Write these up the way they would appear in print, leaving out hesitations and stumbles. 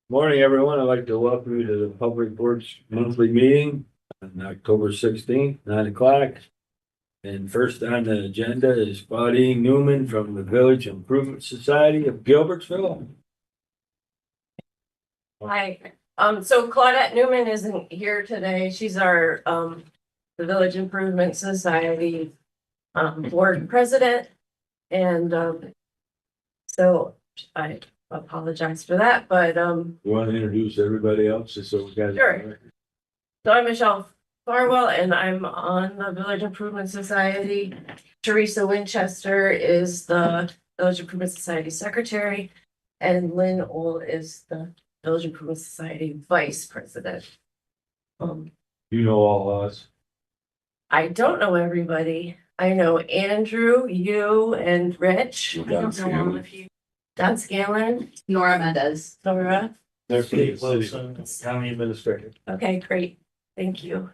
Morning, everyone. I'd like to welcome you to the Public Works Monthly Meeting on October 16th, 9 o'clock. And first on the agenda is Claudine Newman from the Village Improvement Society of Gilbertsville. Hi, so Claudette Newman isn't here today. She's our, the Village Improvement Society, board president. And, so I apologize for that, but, You want to introduce everybody else just so we got it? Sure. So I'm Michelle Farwell and I'm on the Village Improvement Society. Teresa Winchester is the Village Improvement Society secretary, and Lynn Ohl is the Village Improvement Society vice president. You know all us. I don't know everybody. I know Andrew, you, and Rich. I don't know all of you. Don Scanlon, Nora Mendez. Nora. There's Steve Wilson, County Administrator. Okay, great. Thank you.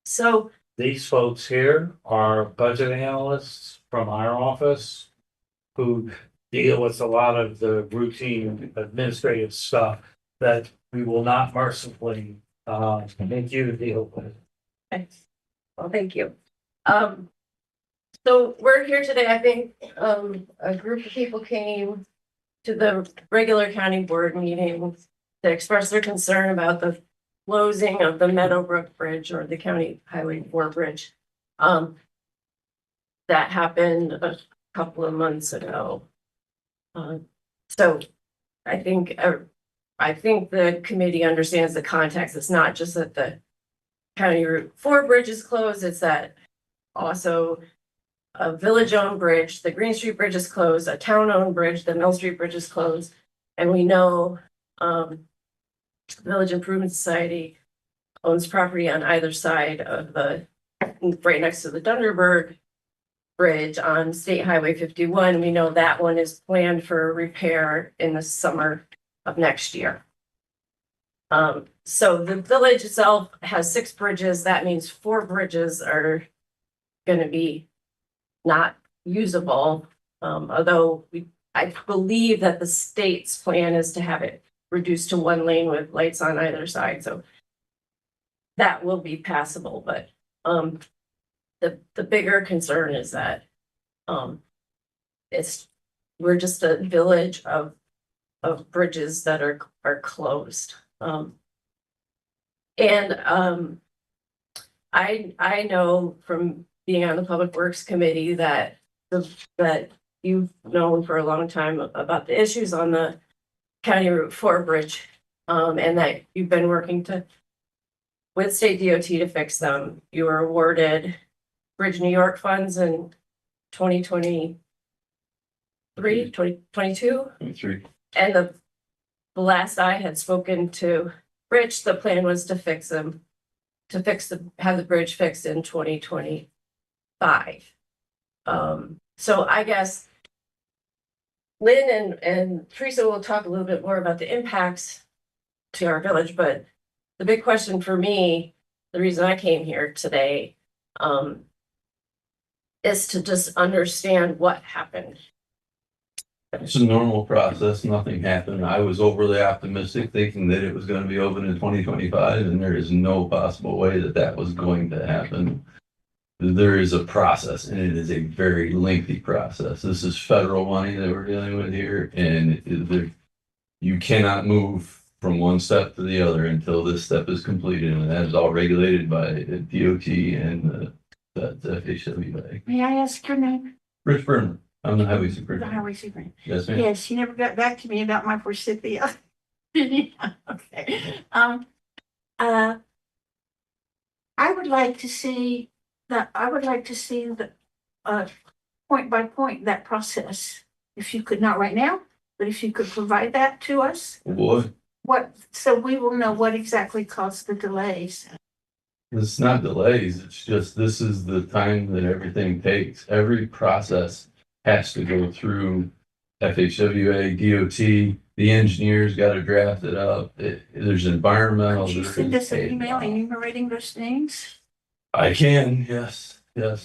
So These folks here are budget analysts from our office who deal with a lot of the routine administrative stuff that we will not mercifully make you deal with. okay. Well, thank you. So we're here today. I think a group of people came to the regular county board meeting to express their concern about the closing of the Meadowbrook Bridge, or the County Highway 4 bridge. That happened a couple of months ago. So I think the committee understands the context. It's not just that the County Route 4 bridge is closed, it's that also a village-owned bridge, the Green Street Bridge is closed, a town-owned bridge, the Mill Street Bridge is closed. And we know Village Improvement Society owns property on either side of right next to the Dunderberg Bridge on State Highway 51. We know that one is planned for repair in the summer of next year. So the village itself has 6 bridges. That means 4 bridges are going to be not usable. Although I believe that the state's plan is to have it reduced to 1 lane with lights on either side. So that will be passable, but the bigger concern is that we're just a village of bridges that are closed. I know from being on the Public Works Committee that you've known for a long time about the issues on the County Route 4 bridge, and that you've been working with state DOT to fix them. You were awarded Bridge New York funds in 2022. And the last I had spoken to Rich, the plan was to fix them, have the bridge fixed in 2025. So I guess Lynn and Teresa will talk a little bit more about the impacts to our village, but the big question for me, the reason I came here today, is to just understand what happened. It's a normal process. Nothing happened. I was overly optimistic, thinking that it was going to be open in 2025, and there is no possible way that that was going to happen. There is a process, and it is a very lengthy process. This is federal money that we're dealing with here, and you cannot move from one step to the other until this step is completed, and that is all regulated by DOT and the FHWA. May I ask your name? Rich Berman. I'm the highway The superintendent. highway superintendent. Yes, ma'am. Yes, you never got back to me about my forsythia. Okay. I would like to see the point by point, that process. If you could, not right now, but if you could provide that to us, Boy, so we will know what exactly caused the delays. it's not delays. It's just this is the time that everything takes. Every process has to go through FHWA, DOT. The engineers got to draft it up. There's environmental. Could you send us an email enumerating those things? I can. Yes. You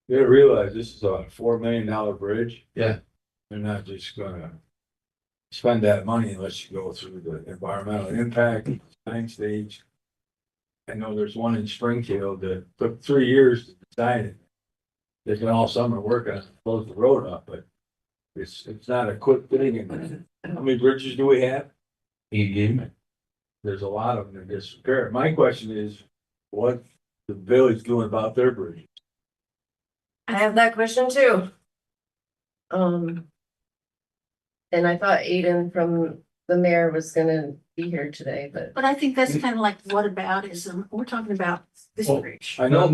gotta realize this is a $4 million bridge. Yeah. They're not just gonna spend that money unless you go through the environmental impact design stage. I know there's one in Springfield that took 3 years to design it. They spent all summer working on it, close the road up, but it's not a quick thing. And how many bridges do we have? 88. There's a lot of them in disrepair. My question is, what the village doing about their bridges? I have that question too. And I thought Aiden from the mayor was gonna be here today, but But I think that's kind of like whataboutism. We're talking about this Well, bridge. I know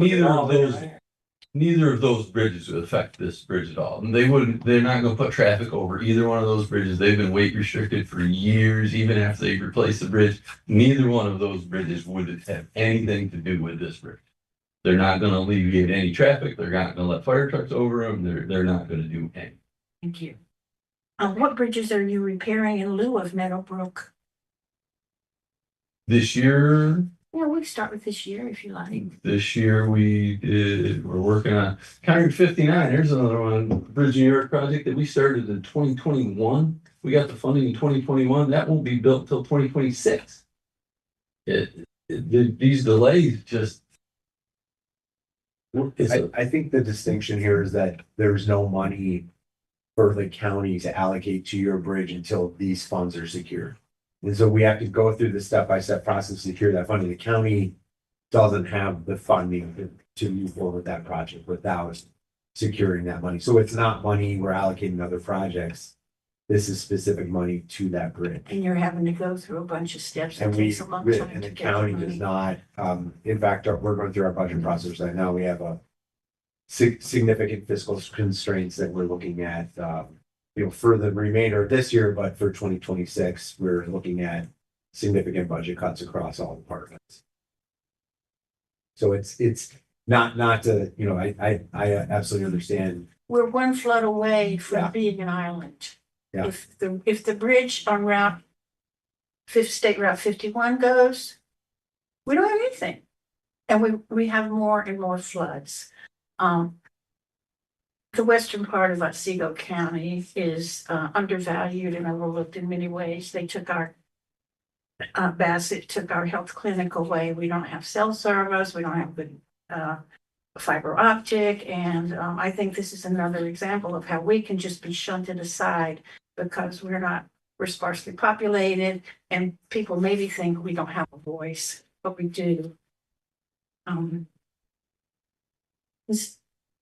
Neither of those bridges would affect this bridge at all. And they're not gonna put traffic over either one of those bridges. They've been weight restricted for years, even after they replaced the bridge. Neither one of those bridges would have anything to do with this bridge. They're not gonna alleviate any traffic. They're not gonna let fire trucks over them. They're not gonna do anything. Thank you. What bridges are you repairing in lieu of Meadowbrook? This year, Yeah, we can start with this year if you like. we're working on County 59. There's another one, Bridge New York project that we started in 2021. We got the funding in 2021. That won't be built till 2026. These delays just. I think the distinction here is that there's no money for the county to allocate to your bridge until these funds are secured. And so we have to go through the step-by-step process to secure that funding. The county doesn't have the funding to move forward with that project without securing that money. So it's not money we're allocating to other projects. This is specific money to that bridge. And you're having to go through a bunch of steps. And It we, takes a long time and to the get county money. does not, in fact, we're going through our budget process right now. We have a significant fiscal constraints that we're looking at, for the remainder of this year, but for 2026, we're looking at significant budget cuts across all departments. So it's not to, I absolutely understand. We're one flood away Yeah. from being an island. Yeah. If the bridge on State Route 51 goes, we don't have anything. And we have more and more floods. The western part of Otsego County is undervalued and overlooked in many ways. They took our Bassett took our health clinic away. We don't have cell service. We don't have good fiber optic. And I think this is another example of how we can just be shunted aside because we're sparsely populated and people maybe think we don't have a voice, but we do.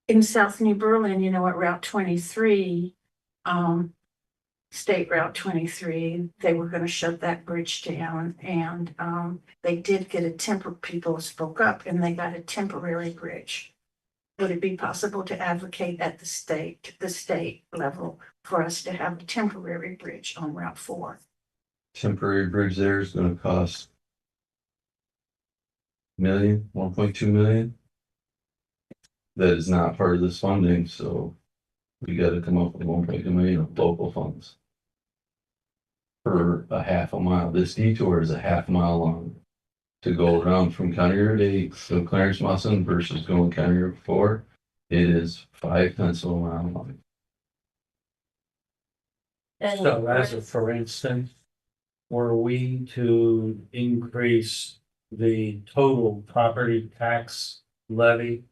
In South New Berlin, at Route 23, State Route 23, they were going to shut that bridge down and they did get people spoke up and they got a temporary bridge. Would it be possible to advocate at the state level for us to have a temporary bridge on Route 4? Temporary bridge there is gonna cost million, 1.2 million. That is not part of this funding, so we gotta come up with 1.2 million of local funds. For a half a mile. This detour is a half mile long. To go around from County Road 8 to Clarence Musson versus going County Road 4, it is 0.5 of a mile long. and So for instance, were we to increase the total property tax levy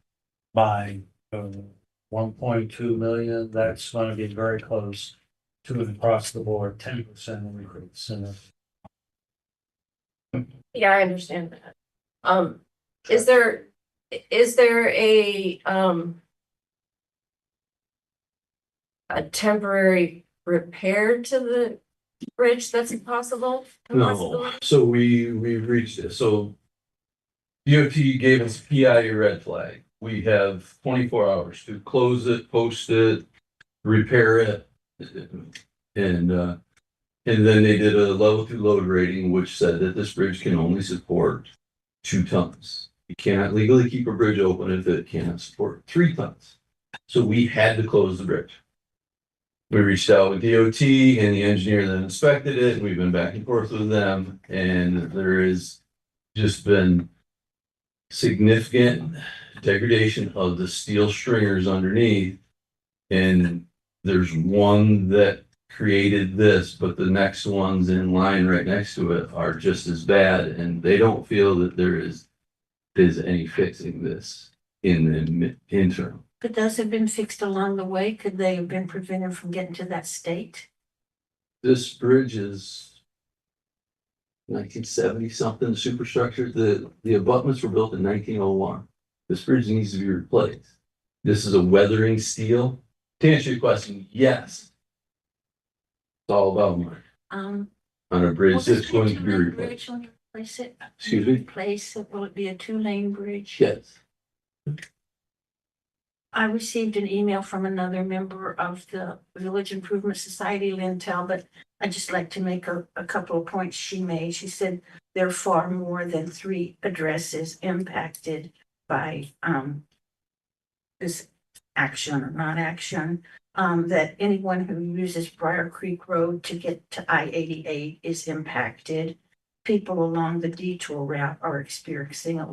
by 1.2 million, that's going to be very close to an across the board 10% increase in it. yeah, I understand that. Is there a temporary repair to the bridge that's possible? No, so we reached it, so. DOT gave us PI red flag. We have 24 hours to close it, post it, repair it. And then they did a level 2 load rating, which said that this bridge can only support 2 tons. You cannot legally keep a bridge open if it cannot support 3 tons. So we had to close the bridge. We reached out with DOT and the engineer that inspected it. We've been back and forth with them, and there has just been significant degradation of the steel stringers underneath. And there's one that created this, but the next ones in line right next to it are just as bad, and they don't feel that there is any fixing this in the interim. But those have been fixed along the way. Could they have been prevented from getting to that state? This bridge is 1970 something superstructure. The abutments were built in 1901. This bridge needs to be replaced. This is a weathering steel. To answer your question, yes. It's all about money. Um, On a will bridge this that's be a going to be two-lane replaced. bridge when you replace it? Excuse me? Replace it, will it be a two-lane bridge? Yes. I received an email from another member of the Village Improvement Society, Lynn Talbot. I'd just like to make a couple of points she made. She said there are far more than 3 addresses impacted by this action or non-action. That anyone who uses Briar Creek Road to get to I-88 is impacted. People along the detour route are experiencing a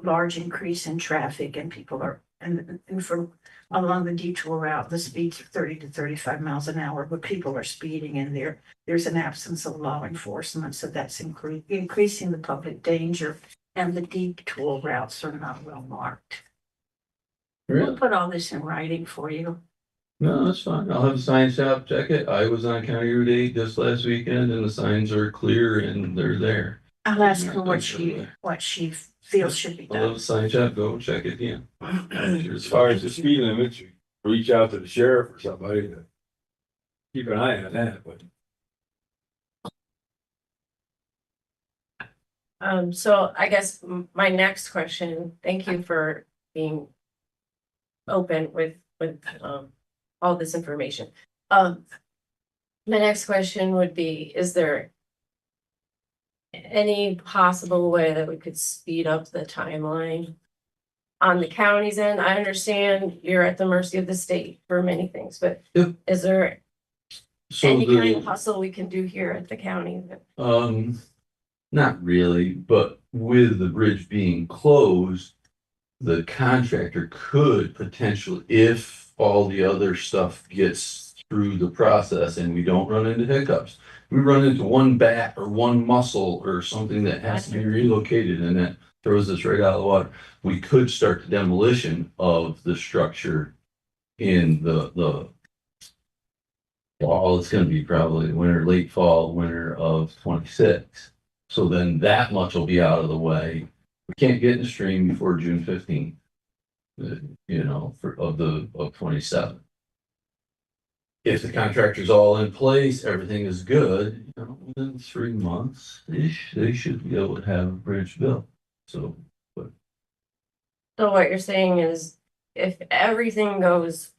large increase in traffic, and people are, and from along the detour route, the speeds are 30 to 35 miles an hour, but people are speeding, and there's an absence of law enforcement, so that's increasing the public danger, and the detour routes are not well marked. We'll Really? put all this in writing for you. No, that's fine. I'll have the sign shop check it. I was on County Route 8 this last weekend and the signs are clear and they're there. I'll ask her what she feels should be I'll have done. the sign shop go check it again. As far as the speed limits, you reach out to the sheriff or somebody to keep an eye on that, but. So I guess my next question, thank you for being open with, all this information. My next question would be, is there any possible way that we could speed up the timeline on the county's end? I understand you're at the mercy of the state for many things, but Yep. is there So any kind of hustle we can do here at the county? not really, but with the bridge being closed, the contractor could potentially, if all the other stuff gets through the process and we don't run into hiccups, we run into one bat or one muscle or something that has to be relocated and that throws us right out of the water, we could start the demolition of the structure in the fall. It's gonna be probably winter, late fall, winter of 26. So then that much will be out of the way. We can't get in the stream before June 15th. Of 27. If the contractor's all in place, everything is good, within 3 months, they should be able to have a bridge built. So, So what you're saying is if everything goes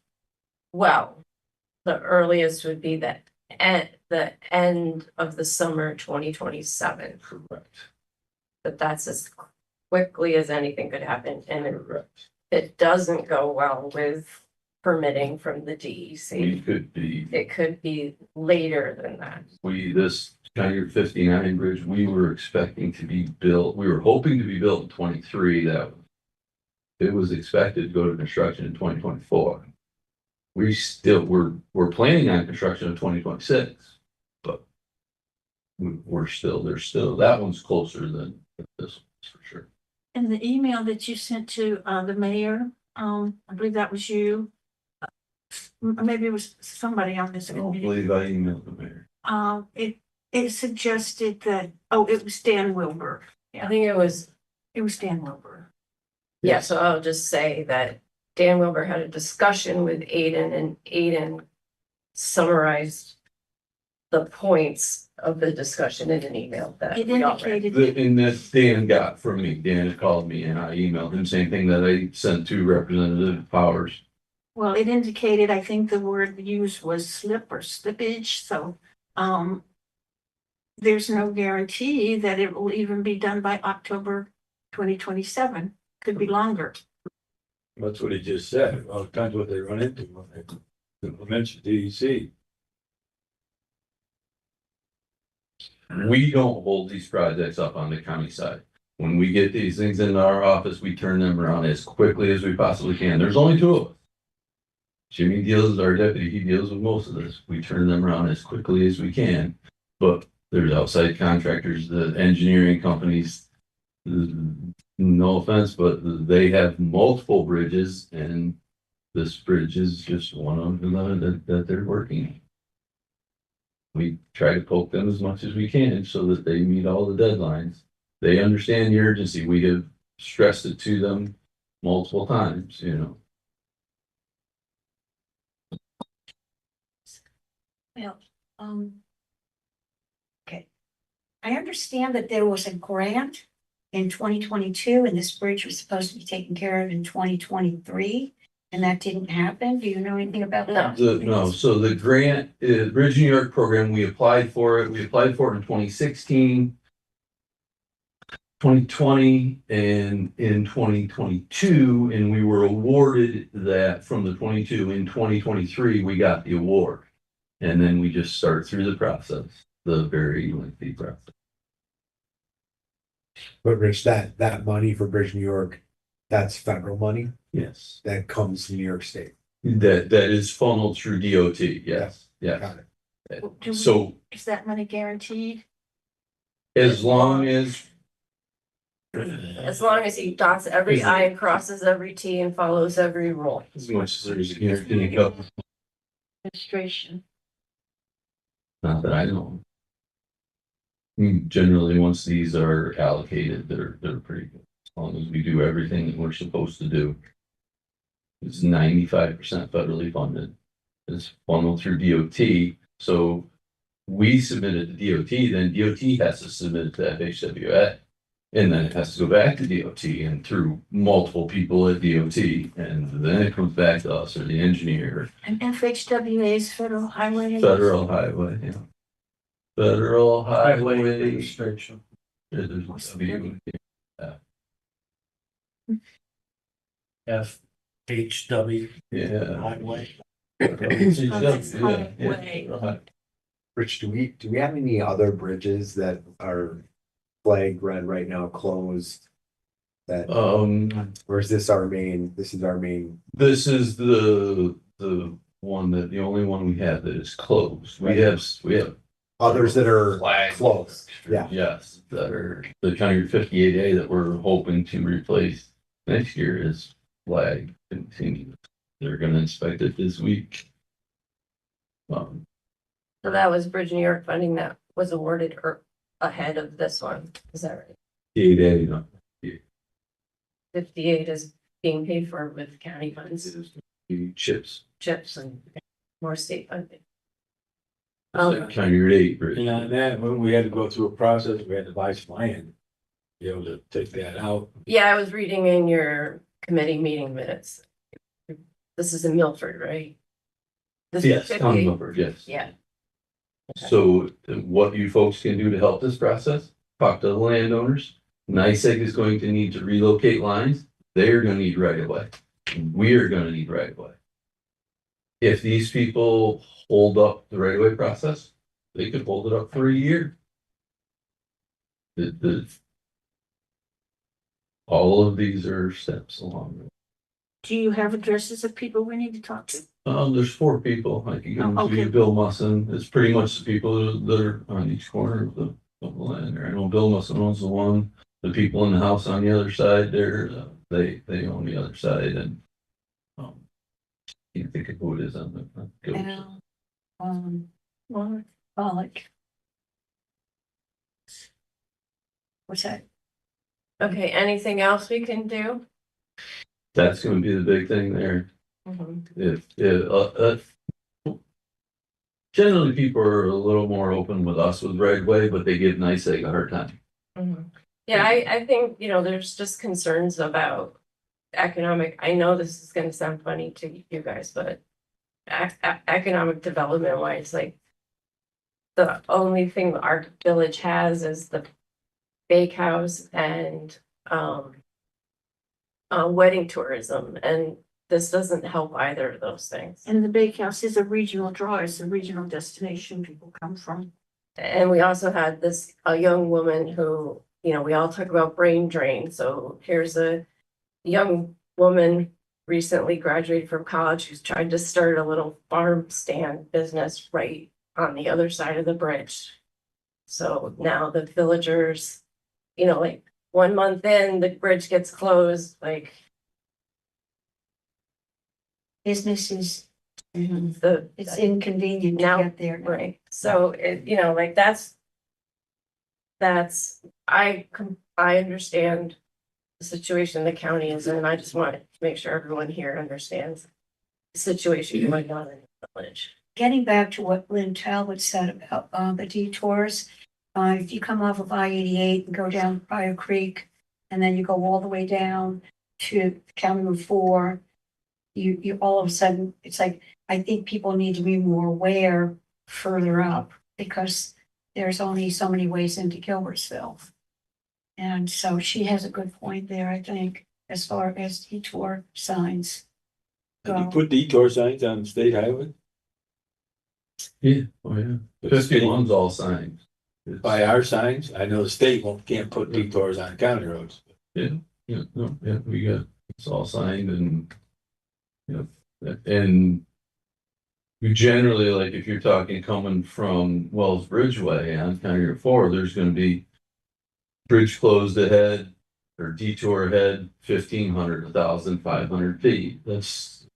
well, the earliest would be at the end of the summer 2027. correct. But that's as quickly as anything could happen. And Correct. it doesn't go well with permitting from the We DEC. could be, It could be later than that. this County Route 59 bridge, we were expecting to be built, we were hoping to be built in 23. It was expected to go to construction in 2024. We're planning on construction in 2026, but there's still, that one's closer than this one's for sure. And the email that you sent to the mayor, I believe that was you. Maybe it was somebody on this I don't committee. believe I emailed the mayor. It suggested that, it was Dan Wilbur. I think it was, Dan Wilbur. yeah, so I'll just say that Dan Wilbur had a discussion with Aiden and Aiden summarized the points of the discussion in an email that It we all read. indicated, And that Dan got from me. Dan had called me and I emailed him, same thing that I sent to Representative Powers. well, it indicated, I think the word used was slip or slippage, so, there's no guarantee that it will even be done by October 2027. Could be longer. That's what he just said. Well, it depends what they run into when they implement DEC. We don't hold these projects up on the county side. When we get these things into our office, we turn them around as quickly as we possibly can. There's only 2 of us. Jimmy deals, our deputy, he deals with most of this. We turn them around as quickly as we can. But there's outside contractors, the engineering companies, no offense, but they have multiple bridges and this bridge is just one of them that they're working. We try to poke them as much as we can so that they meet all the deadlines. They understand the urgency. We have stressed it to them multiple times, you know. Well, okay. I understand that there was a grant in 2022 and this bridge was supposed to be taken care of in 2023. And that didn't happen. Do you know anything about that? No, so the grant, Bridge New York program, we applied for it. We applied for it in 2016, 2020, and in 2022, and we were awarded that from the 22. In 2023, we got the award. And then we just start through the process, the very lengthy process. But Rich, that money for Bridge New York, that's federal money Yes. that comes from New York State. That is funneled through DOT, yes, yeah. Got it. Do we- So Is that money guaranteed? as long as, As long as he dots every I and crosses every T and follows every rule. as much as there's a guarantee, Administration. not that I know. Generally, once these are allocated, they're pretty good, as long as we do everything that we're supposed to do. It's 95% federally funded. It's funneled through DOT, so we submit it to DOT, then DOT has to submit it to FHWA. And then it has to go back to DOT and through multiple people at DOT, and then it comes back to us or the engineer. And FHWA is Federal Highway. Federal highway, yeah. Federal highway. Administration. There's a W. FHW Yeah. highway. that's Yeah, highway. yeah. Rich, do we have any other bridges that are flagged red right now, closed? That, or is this our main, this is our main? This is the one that, the only one we have that is closed. We have Others that are flagged. closed, yeah. Yes, that are the County Route 58A that we're hoping to replace next year is flagged continuous. They're gonna inspect it this week. So that was Bridge New York funding that was awarded ahead of this one. Is that right? 58A, you know, 58 is being paid for with county funds, chips. chips and more state funding. County Route 8 bridge. And on that, when we had to go through a process, we had to buy some land. Be able to take that out. Yeah, I was reading in your committee meeting minutes. This is in Milford, right? This is Yes, 58. County Milford, yes. Yeah. So what you folks can do to help this process, talk to the landowners. NICEAG is going to need to relocate lines. They're gonna need right of way. We're gonna need right of way. If these people hold up the right of way process, they could hold it up for a year. All of these are steps along the way. Do you have addresses of people we need to talk to? There's 4 people. I can give them Oh, to you. okay. Bill Musson. It's pretty much the people that are on each corner of the land there. I know Bill Musson owns the one. The people in the house on the other side there, they own the other side, and can't think of who it is on the. Pollock. What's that? Okay, anything else we can do? That's going to be the big thing there. If generally people are a little more open with us with right of way, but they give NICEAG a hard time. Yeah, I think, there's just concerns about economic, I know this is gonna sound funny to you guys, but economic development wise, like the only thing our village has is the bakehouse and wedding tourism, and this doesn't help either of those things. And the bakehouse is a regional draw, it's a regional destination people come from. And we also had a young woman who, we all talk about brain drain, so here's a young woman recently graduated from college who's trying to start a little farm stand business right on the other side of the bridge. So now the villagers, like 1 month in, the bridge gets closed, like Businesses, the. it's inconvenient to Now, get there. Right, so like I understand the situation the county is in, I just want to make sure everyone here understands the situation going on in the village. Getting back to what Lynn Talbot said about the detours, if you come off of I-88 and go down Prior Creek, and then you go all the way down to County Route 4, you all of a sudden, it's like, I think people need to be more aware further up, because there's only so many ways into Gilbertsville. And so she has a good point there, I think, as far as detour signs Did you go. put detour signs on the state highway? Yeah, oh yeah. 51's all signs. It's- By our signs, I know the state can't put detours on county roads. Yeah, no, yeah, we got, it's all signed and, and we generally, like, if you're talking coming from Wells Bridgeway on County Route 4, there's gonna be bridge closed ahead or detour ahead, 1,500, 1,500 feet. That's,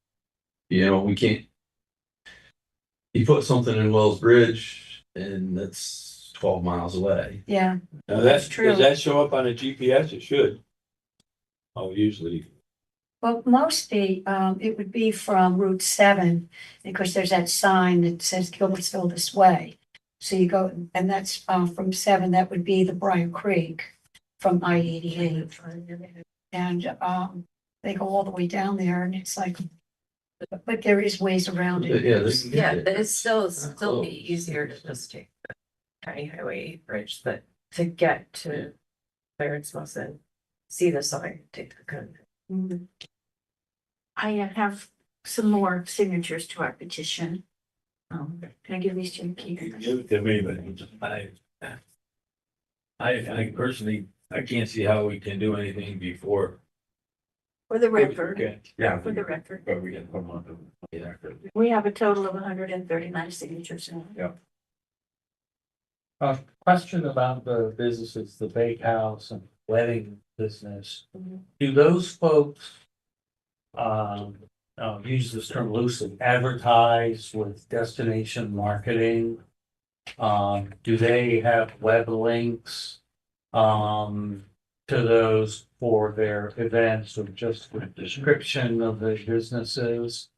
we can't. You put something in Wells Bridge and that's 12 miles away. Yeah, Now That's true. Does that show up on a GPS? It should. Oh, usually. well, mostly, it would be from Route 7, because there's that sign that says Gilbertsville this way. So you go, and that's, from 7, that would be the Briar Creek from I-88. And, they go all the way down there, and it's like, but there is ways around it. Yeah, they can get Yeah, there. but it's still close. be easier to just take the county highway bridge, but to get to Clarence Wilson, see the sign, take the gun. Mhm. I have some more signatures to our petition. Can I give these to you, Keith? You give it to me, but I personally, I can't see how we can do anything before. For the record, Okay. yeah, for the record, But we can come on to. Yeah. we have a total of 139 signatures. Question about the businesses, the bakehouse and wedding business. Mhm. Do those folks, use this term loosely, advertise with destination marketing? Do they have web links, to those for their events, or just a description of the businesses?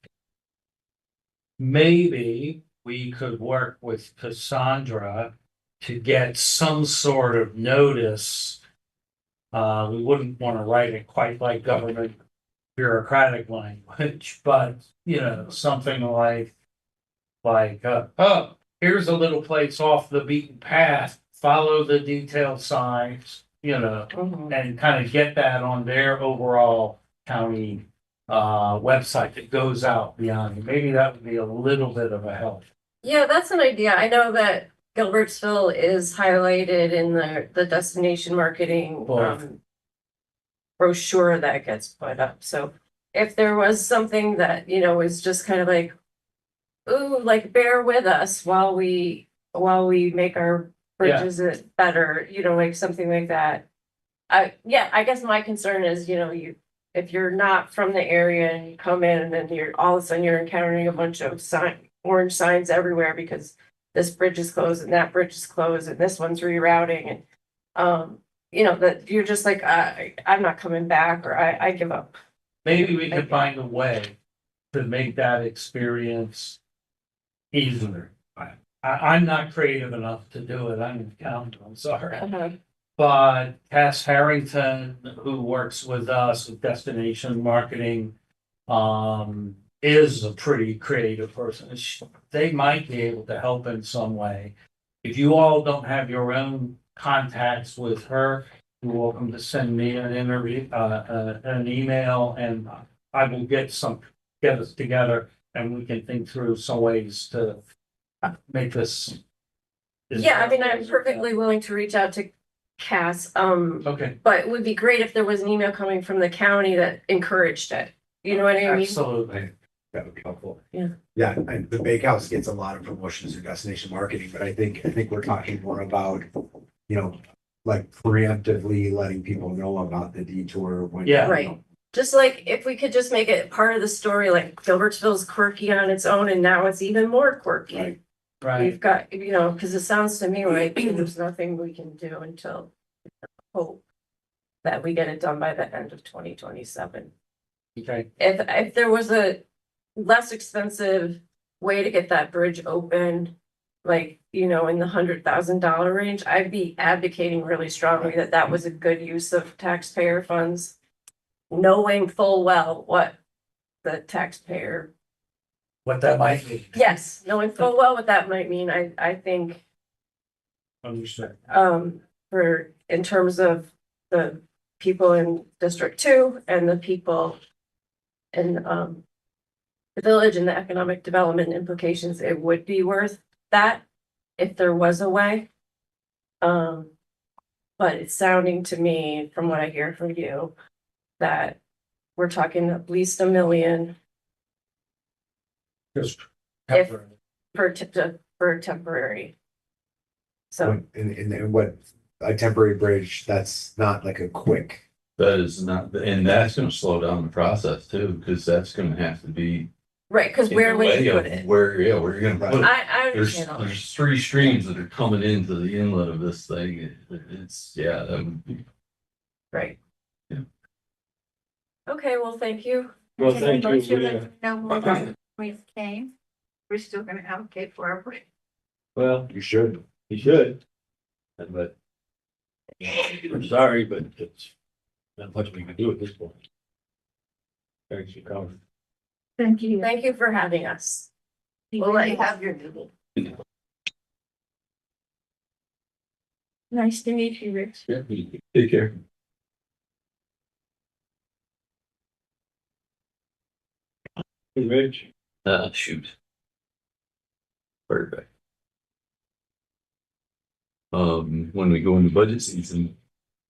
Maybe we could work with Cassandra to get some sort of notice. We wouldn't want to write it quite like government bureaucratic language, but something like, oh, here's a little place off the beaten path, follow the detailed signs, and kind of get that on their overall county website that goes out beyond it. Maybe that would be a little bit of a help. Yeah, that's an idea. I know that Gilbertsville is highlighted in the destination marketing brochure that gets put up. So if there was something that, is just kind of like, ooh, like bear with us while we make our bridges better, like something like that. I guess my concern is, if you're not from the area and you come in and then you're all of a sudden you're encountering a bunch of orange signs everywhere because this bridge is closed and that bridge is closed and this one's rerouting, and that you're just like, I'm not coming back, or I give up. Maybe we could find a way to make that experience easier. I'm not creative enough to do it. I'm an accountant, I'm sorry. But Cass Harrington, who works with us with destination marketing, is a pretty creative person. They might be able to help in some way. If you all don't have your own contacts with her, you're welcome to send me an email, and I will get us together, and we can think through some ways to make this. Yeah, I mean, I'm perfectly willing to reach out to Cass, Okay, but it would be great if there was an email coming from the county that encouraged it. You know what I mean? Absolutely. That would be helpful. Yeah. Yeah, and the bakehouse gets a lot of promotions through destination marketing, but I think we're talking more about, you know, like preemptively letting people know about the detour when. Yeah. Right. Just like if we could just make it part of the story, like Gilbertsville's quirky on its own and now it's even more quirky. Right. Right. We've got, you know, because it sounds to me like there's nothing we can do until hope that we get it done by the end of 2027. Okay. If there was a less expensive way to get that bridge open, like, you know, in the $100,000 range, I'd be advocating really strongly that that was a good use of taxpayer funds, knowing full well what the taxpayer, What that might be. yes, knowing full well what that might mean, I think, Understood. for, in terms of the people in District 2 and the people in, the village and the economic development implications, it would be worth that if there was a way. But it's sounding to me, from what I hear from you, that we're talking at least $1 million Just. If- for temporary. So, And what, a temporary bridge, that's not like a quick. That is not, and that's gonna slow down the process too, because that's gonna have to be. right, because in where the would way you of put it? Where you're gonna put it. I There's, understand all that. there's 3 streams that are coming into the inlet of this thing. It's, yeah, that would be. Right. Yeah. Okay, well, thank you. Well, Can thank we let you. let know more about we came? We're still gonna allocate for our bridge. Well, You should. you should. But we're sorry, but it's not much we can do at this point. Thanks for coming. Thank you. Thank you for having us. We'll let you have your meeting. Nice to meet you, Rich. Take care. Hey, Rich. Shoot. Perfect. When we go into budget season,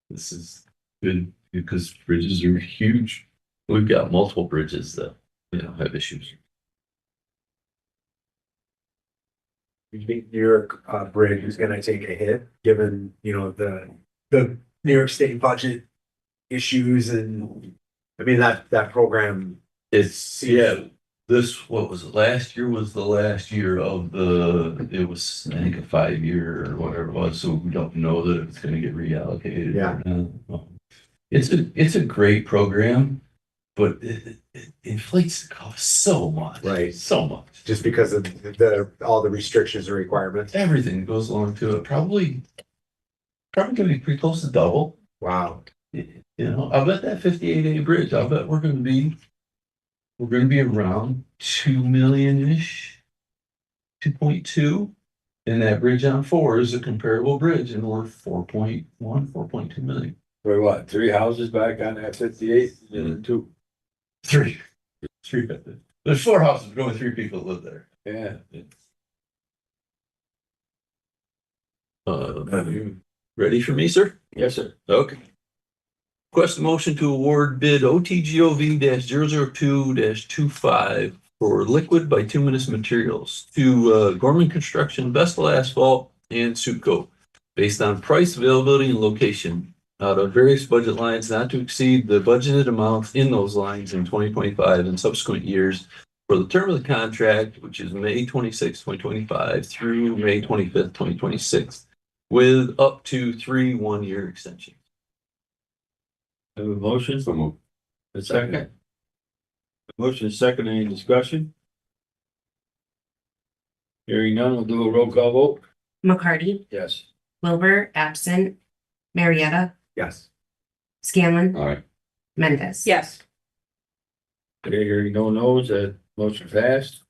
this is good because bridges are huge. We've got multiple bridges that, have issues. You think New York bridge is gonna take a hit, given, the New York State budget issues and, I mean, that program. It's, yeah, what was it? Last year was the last year of it was, I think, a 5-year or whatever it was, so we don't know that it's gonna get reallocated. Yeah. It's a great program, but it inflates the cost so much. Right. So much. Just because of all the restrictions and requirements. Everything that goes along to it, probably gonna be pretty close to double. Wow. I'll bet that 58A bridge, I'll bet we're gonna be around 2 million-ish, 2.2. And that bridge on 4 is a comparable bridge and we're 4.1, 4.2 million. For what, 3 houses back on that 58? And 2. 3. There's 4 houses, but only 3 people that live there. Yeah. Ready for me, sir? Yes, sir. Okay. Request a motion to award bid OTGOV-002-25 for liquid bituminous materials to Gorman Construction, Vestal Asphalt, and Suitco, based on price, availability, and location out of various budget lines not to exceed the budgeted amounts in those lines in 2025 and subsequent years for the term of the contract, which is May 26, 2025 through May 25th, 2026, with up to 3 one-year extensions. Have a motion? A second? Motion is second, any discussion? Hearing none, we'll do a roll call vote. McCarty, Yes. Wilbur, absent, Marietta, Yes. Scanlon, All right. Mendez. Yes. Okay, hearing no no's, that motion passed.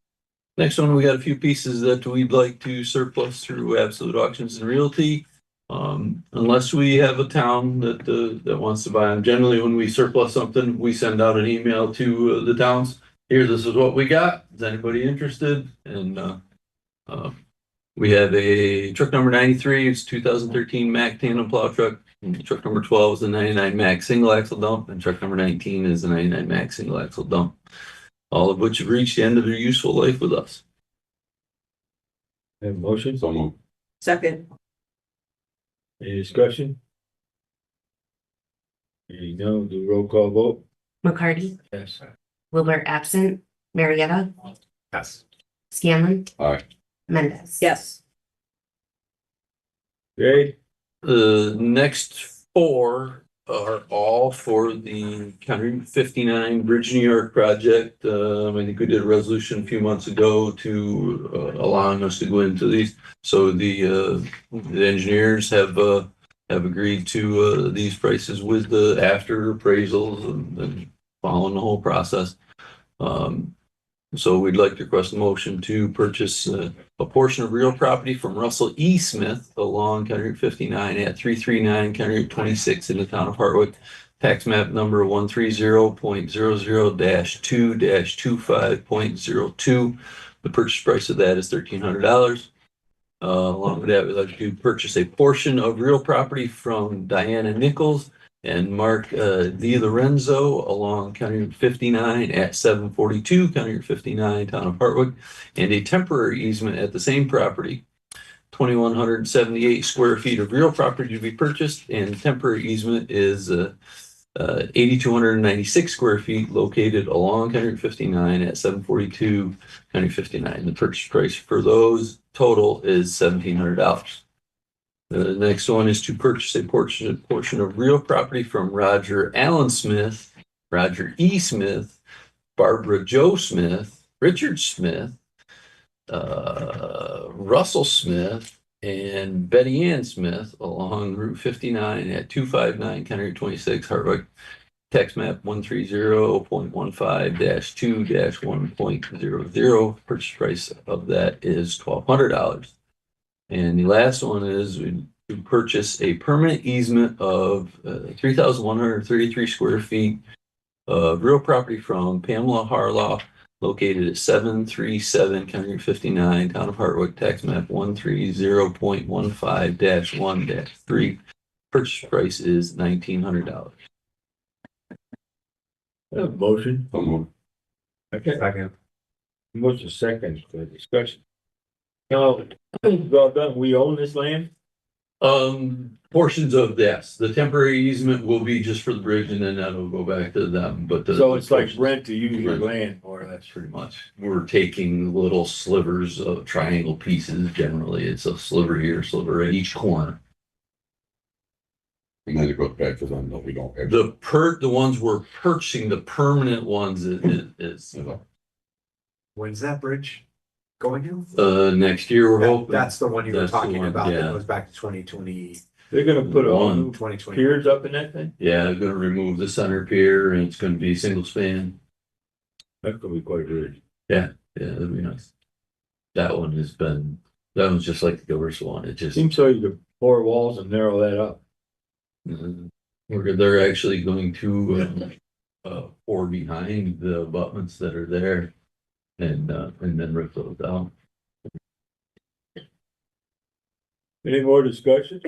Next one, we got a few pieces that we'd like to surplus through Absolute Auctions and Realty. Unless we have a town that wants to buy them. Generally, when we surplus something, we send out an email to the towns. Here, this is what we got. Is anybody interested? And we have a truck number 93. It's 2013 Mack tandem plow truck. And truck number 12 is the 99 Max single axle dump, and truck number 19 is the 99 Max single axle dump. All of which have reached the end of their useful life with us. Have a motion? So moved. Second. Any discussion? Hearing none, do roll call vote? McCarty, Yes. Wilbur absent, Marietta, Yes. Scanlon. Aye. Mendez. Yes. Okay, The next four are all for the County 59 Bridge New York project. I think we did a resolution a few months ago to allowing us to go into these. So the engineers have agreed to these prices with the after appraisals and following the whole process. So we'd like to request a motion to purchase a portion of real property from Russell E. Smith along County Route 59 at 339 County Route 26 in the town of Hartwick. Tax map number 130.00-2-25.02. The purchase price of that is $1,300. Along with that, we'd like to purchase a portion of real property from Diana Nichols and Mark Di Lorenzo along County Route 59 at 742 County Route 59, town of Hartwick, and a temporary easement at the same property. 2,178 square feet of real property to be purchased, and temporary easement is 8,296 square feet located along County Route 59 at 742 County 59. The purchase price for those total is $1,700. The next one is to purchase a portion of real property from Roger Allen Smith, Roger E. Smith, Barbara Joe Smith, Richard Smith, Russell Smith, and Betty Ann Smith along Route 59 at 259 County Route 26, Hartwick. Tax map 130.15-2-1.00. Purchase price of that is $1,200. And the last one is to purchase a permanent easement of 3,133 square feet of real property from Pamela Harloff, located at 737 County Route 59, town of Hartwick, tax map 130.15-1-3. Purchase price is $1,900. have a motion. So moved. Okay, Second. motion second for discussion. Now, well done, we own this land? Portions of this, the temporary easement will be just for the bridge and then that'll go back to them, but. So it's like portions- rent to use your Rent. land, more or less. That's pretty much. We're taking little slivers of triangle pieces. Generally, it's a sliver here, sliver at each corner. And then it goes back to them, that we don't. have- The ones we're purchasing, the permanent ones is You know, When's that bridge going in? next year we're hoping. That's the one you were That's the talking one, about, that yeah. goes back to 2020, They're gonna put all One. new 2020. piers up in that thing? Yeah, they're gonna remove the center pier and it's gonna be single span. That's gonna be quite good. Yeah, that'd be nice. That one's just like the Gilbert's one. It just. Seems so you could pour walls and narrow that up. They're actually going to pour behind the abutments that are there and then rip those out. Any more discussion?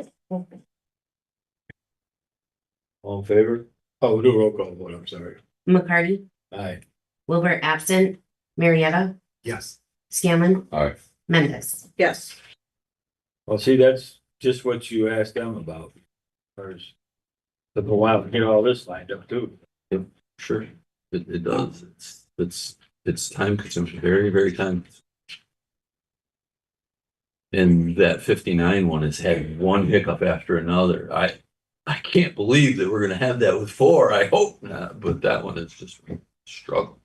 All in favor? Oh, do a roll call vote, I'm sorry. McCarty, Aye. Wilbur absent, Marietta, Yes. Scanlon. Aye. Mendez. Yes. Well, see, that's just what you asked them about. First. Took a while to get all this lined up too. Sure, it does. It's time consuming, very, very time consuming. And that 59 one has had one hiccup after another. I can't believe that we're gonna have that with 4. I hope not, but that one is just a struggle.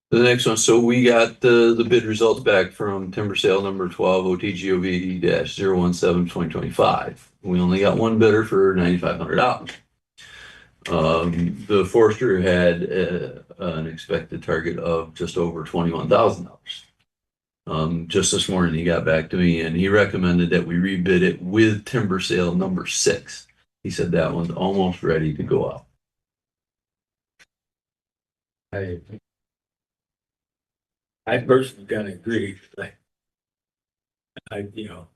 The next one, so we got the bid results back from timber sale number 12 OTGOV-017-2025. We only got one bidder for $9,500. The forester had an expected target of just over $21,000. Just this morning, he got back to me and he recommended that we rebid it with timber sale number 6. He said that one's almost ready to go out. I personally kind of agree. Like, you know,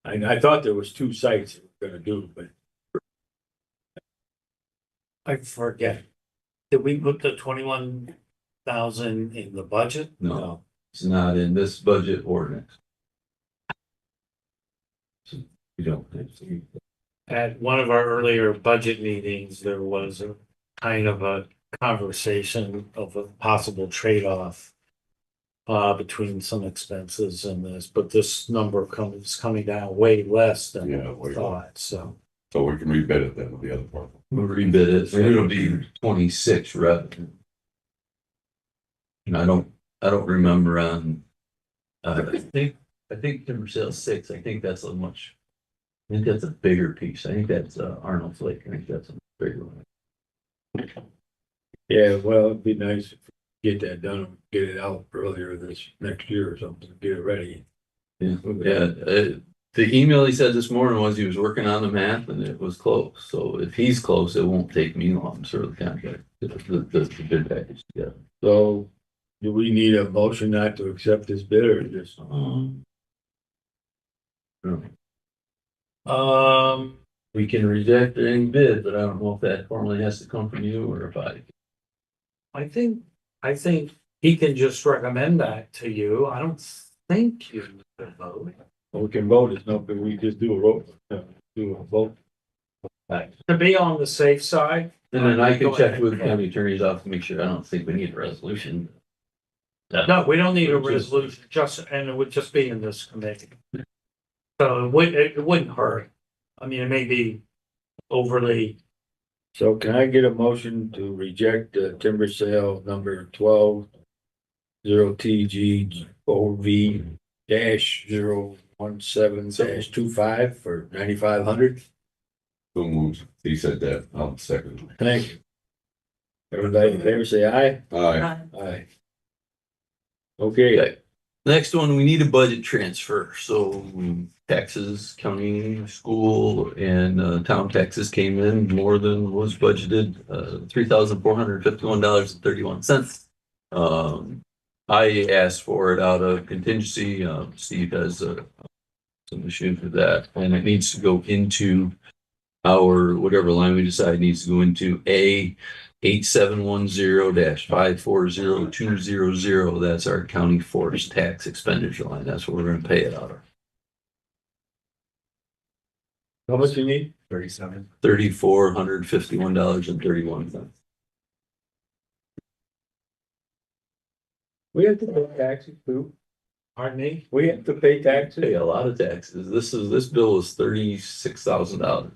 I thought there was two sites we were gonna do, but I forget. Did we put the 21,000 in the budget? No, it's not in this budget ordinance. So we don't. At one of our earlier budget meetings, there was a kind of a conversation of a possible trade-off between some expenses and this, but this number is coming down way less than Yeah, we way thought, so. So we can rebid it then with the other part. We'll rebid it, and it'll be 26 revenue. And I don't remember on, I think timber sales 6, I think that's a much, I think that's a bigger piece. I think that's Arnold's Lake. I think that's a bigger one. yeah, well, it'd be nice if we get that done, get it out earlier this next year or something, get it ready. Yeah, the email he said this morning was he was working on the math and it was close. So if he's close, it won't take me long to sort of the contract, the bid package together. So do we need a motion not to accept this bid or just? We can reject any bid, but I don't know if that formally has to come from you or if I think he can just recommend that to you. I don't think you need to vote. We can vote, it's no, but we just do a roll, do a vote. To be on the safe side. And then I can Go check ahead. with the county attorney's office to make sure. I don't think we need a resolution. No, we don't need a resolution, and it would just be in this committee. So it wouldn't hurt. I mean, it may be overly, So can I get a motion to reject timber sale number 12-0TG-OV-017-25 for 9,500? So moves. He said that. I'll second. Thank you. Everybody in favor say aye? Aye. Aye. Okay, Okay. Next one, we need a budget transfer. So taxes, county, school, and town taxes came in more than was budgeted, $3,451.31. I asked for it out of contingency. Steve has some issues with that, and it needs to go into our, whatever line we decide needs to go into A 8710-540200. That's our county forest tax expenditure line. That's what we're gonna pay it out of. how much you need? 37. $3,451.31. We have to pay taxes too. pardon me? We have to pay taxes. Pay a lot of taxes. This bill is $36,000.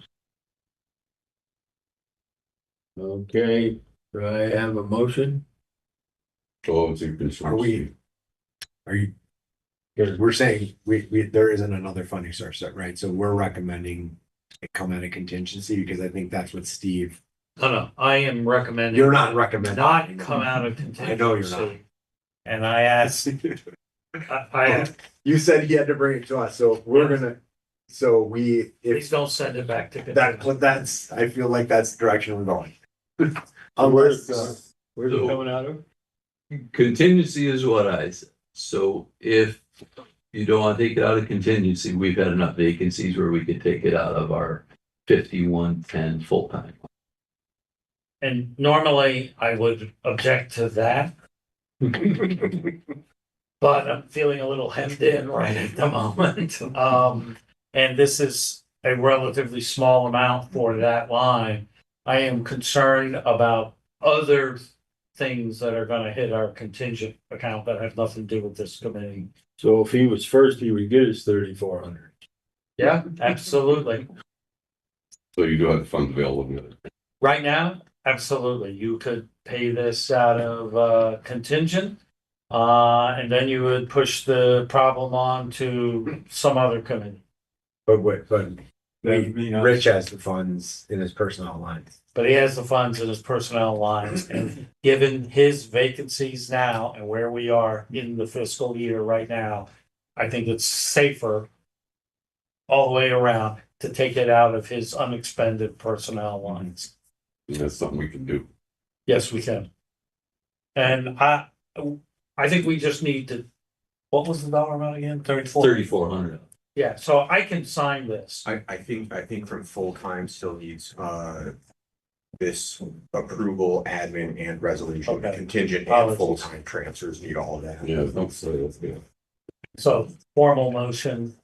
Okay, do I have a motion? So it's in Are you, because we're saying there isn't another funding source, right? So we're recommending it come out of contingency because I think that's what Steve, No, I am recommending. you're not recommending. Not come out of contingency. I know you're not. And I asked, I You said he had to bring it to us, so we're gonna, so please if don't send it back to contingency. that's, I feel like that's the direction we're going. Where's, Unless, where's it coming out of? Contingency is what I said. So if you don't want to take it out of contingency, we've had enough vacancies where we could take it out of our 5110 full-time. And normally I would object to that. But I'm feeling a little hemmed in right at the moment. And this is a relatively small amount for that line. I am concerned about other things that are gonna hit our contingent account that have nothing to do with this committee. So if he was first, he would get his 3,400. Yeah, absolutely. So you do have the funds available. Right now, absolutely. You could pay this out of contingent. And then you would push the problem on to some other committee. but wait, but Rich Rich has the funds in his personnel lines. But he has the funds in his personnel lines, and given his vacancies now and where we are in the fiscal year right now, I think it's safer all the way around to take it out of his unexpended personnel lines. And that's something we can do. Yes, we can. And I think we just need to, what was the dollar amount again? 34? 3,400. Yeah, so I can sign this. I think from full-time still needs, this approval, admin and resolution, Okay. contingent and Apologies. full-time transfers need all of that. Yeah, that's good. So formal motion,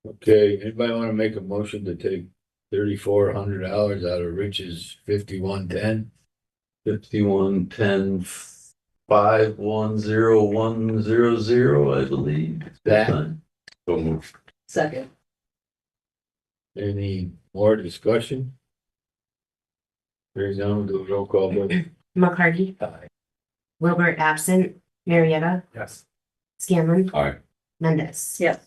Okay, anybody wanna make a motion to take $3,400 out of Rich's 5110? 5110 510100, I believe. That. So moved. Second. Any more discussion? Hearing none, we'll do a roll call vote. McCarty. Aye. Wilbur absent, Marietta, Yes. Scanlon, Aye. Mendez. Yes.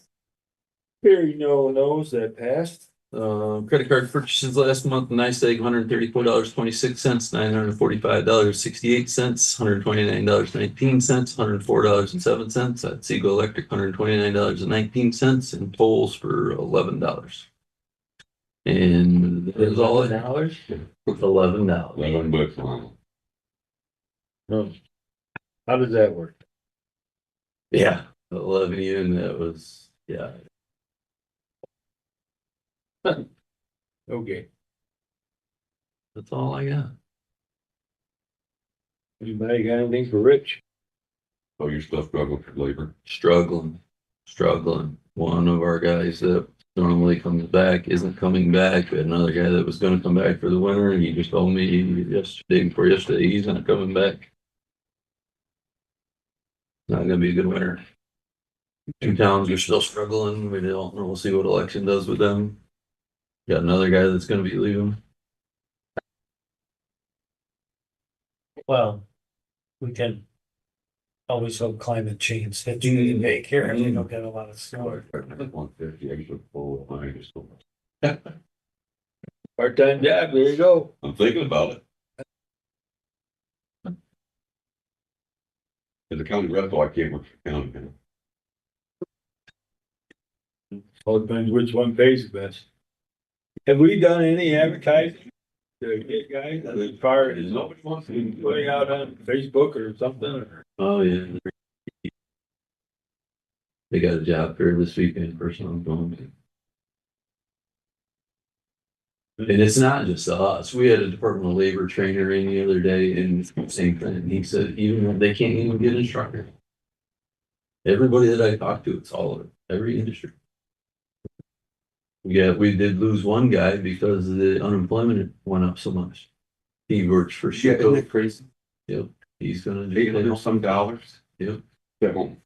Hearing no nos, that passed. Credit card purchases last month, NICEAG, $134.26, $945.68, $129.19, $104.07, Otsego Electric, $129.19, and tolls for $11. And that is all I have. $11? $11. 11 bucks a mile. No. How does that work? Yeah, 11 even, that was, yeah. Okay, That's all I got. anybody got anything for Rich? Oh, you're still struggling for labor. Struggling. One of our guys that normally comes back isn't coming back. We had another guy that was gonna come back for the winter and he just told me before yesterday, he's not coming back. Not gonna be a good winter. Two towns are still struggling. We don't know. We'll see what election does with them. Got another guy that's gonna be leaving. well, we can always hope climate change hits you make here and we don't get a lot of snow. 150 extra full. I just don't. Part-time job, there you go. I'm thinking about it. As a county rep, though, I can't work for county. All depends which one pays the best. Have we done any advertising to get guys as far as nobody wants to putting out on Facebook or something? Or- Oh, yeah. They got a job fair this weekend, person I'm going to. And it's not just us. We had a Department of Labor trainer in the other day and same thing. He said even they can't even get instructors. Everybody that I talked to, it's all of it, every industry. Yeah, we did lose one guy because the unemployment went up so much. He works for Yeah, isn't Chico. that crazy? Yep, he's gonna. $800 dollars. Yep. At home.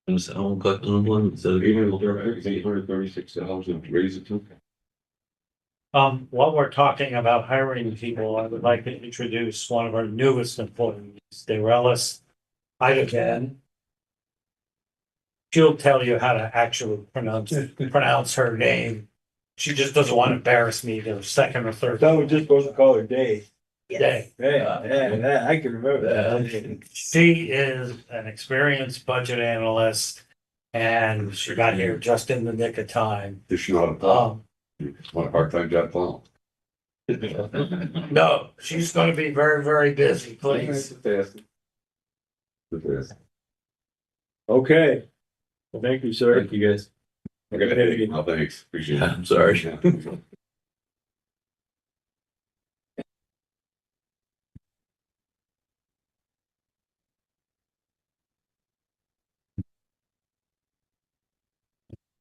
And so I'll collect unemployment instead of. $836 and raise it to. While we're talking about hiring people, I would like to introduce one of our newest employees, Darelis Ida. She'll tell you how to actually pronounce her name. She just doesn't want to embarrass me the second or I third thought we were just supposed to call her Dave. day. Yeah, I can remember that. She is an experienced budget analyst and she got here just in the nick of time. Does she know how to plow? Um, Want a part-time job plow? no, she's gonna be very, very busy, please. Okay. Well, thank you, sir. Thank you, guys. Okay, no, thanks, appreciate Yeah, it. I'm sorry.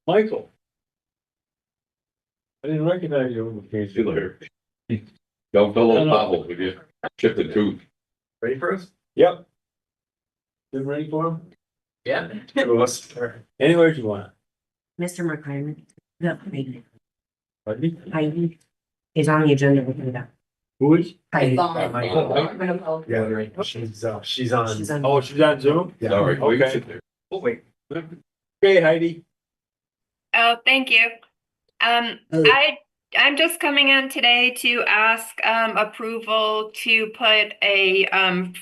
Michael. I didn't recognize you when you came See you through. later. Don't fill those potholes with you. Chip the tooth. Ready for us? Yep. Been ready for him? Yeah. Anywhere you want. Mr. McCartney, the Heidi, Pardon me? Heidi is on the agenda with me now. Who is? Heidi. Yeah, she's on. She's on. Oh, she's on Zoom? Yeah. All right, well, you Okay. sit there. Oh, wait. Okay, Heidi. Oh, thank you. I'm just coming in today to ask approval to put a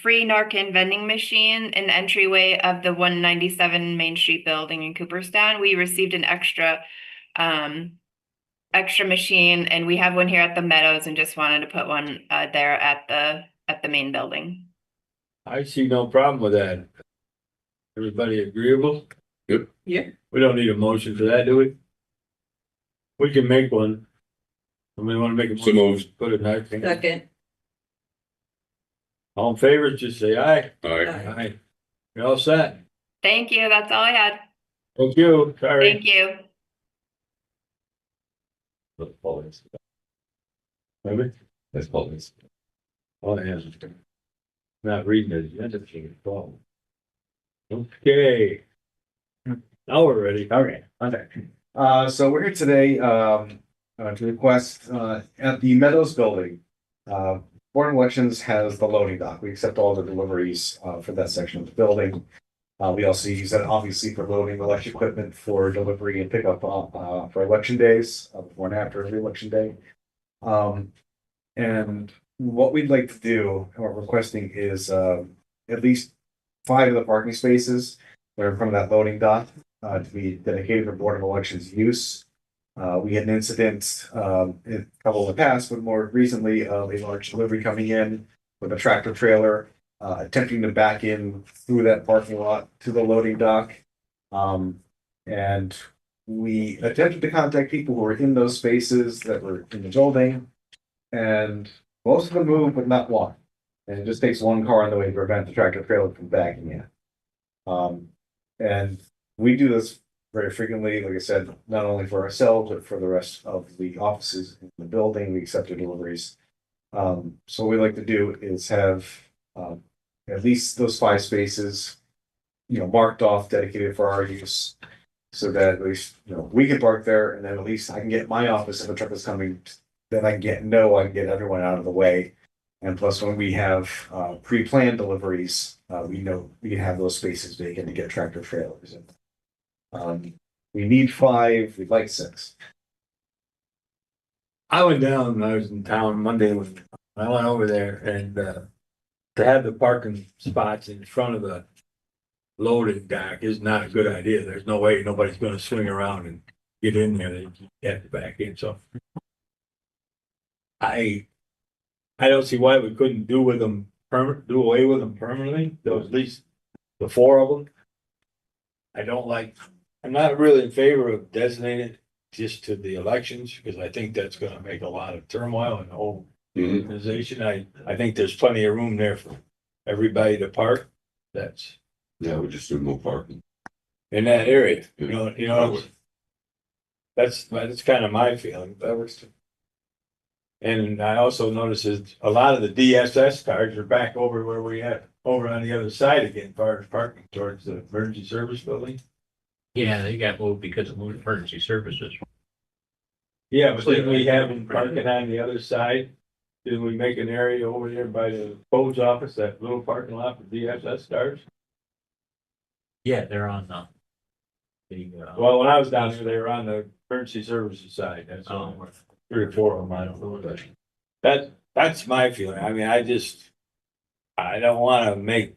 free Narcan vending machine in the entryway of the 197 Main Street building in Cooperstown. We received an extra machine and we have one here at the Meadows and just wanted to put one there at the main building. I see no problem with that. Everybody agreeable? Yep. Yeah. We don't need a motion for that, do we? We can make one. Somebody wanna make a So motion? moved. Put it back. Second. All in favor, just say aye. All right. Aye. You're all set. Thank you. That's all I had. Thank you, sorry. Thank you. Maybe? That's public. Oh, yeah. Not reading the agenda, sheet. Okay. Now we're ready. Okay, okay. So we're here today, to request, at the Meadows Building. Board of Elections has the loading dock. We accept all the deliveries, for that section of the building. We also use that obviously for loading election equipment for delivery and pickup, for election days, before and after every election day. And what we'd like to do, or requesting is, at least 5 of the parking spaces that are in front of that loading dock to be dedicated for Board of Elections use. We had an incident, a couple in the past, but more recently, a large delivery coming in with a tractor trailer, attempting to back in through that parking lot to the loading dock. And we attempted to contact people who were in those spaces that were in the building. And most of them moved, but not one. And it just takes one car on the way to prevent the tractor trailer from backing in. And we do this very frequently, like I said, not only for ourselves, but for the rest of the offices in the building. We accept their deliveries. So what we like to do is have at least those 5 spaces, marked off, dedicated for our use, so that at least, we can park there, and then at least I can get my office if a truck is coming. Then I can get everyone out of the way. And plus, when we have pre-planned deliveries, we know we can have those spaces vacant to get tractor trailers in. We need 5, we'd like 6. I went down when I was in town Monday when I went over there and to have the parking spots in front of the loading dock is not a good idea. There's no way nobody's gonna swing around and get in there. They have to back in, so. I don't see why we couldn't do away with them permanently, though at least the 4 of them. I'm not really in favor of designating it just to the elections, because I think that's gonna make a lot of turmoil in the whole Mhm. organization. I think there's plenty of room there for everybody to park. That's Yeah, we just do no parking. in that area, I would. that's kind of my feeling. And I also noticed that a lot of the DSS cars are back over where we have, over on the other side again, far as parking towards the emergency service building. Yeah, they got moved because of emergency services. Yeah, but didn't we have them parking on the other side? Didn't we make an area over there by the post office, that little parking lot for DSS cars? Yeah, they're on Well, when I was down there, they were on the emergency services side. That's all. oh, 3 or 4 of them, I don't know, but that's my feeling. I mean, I don't wanna make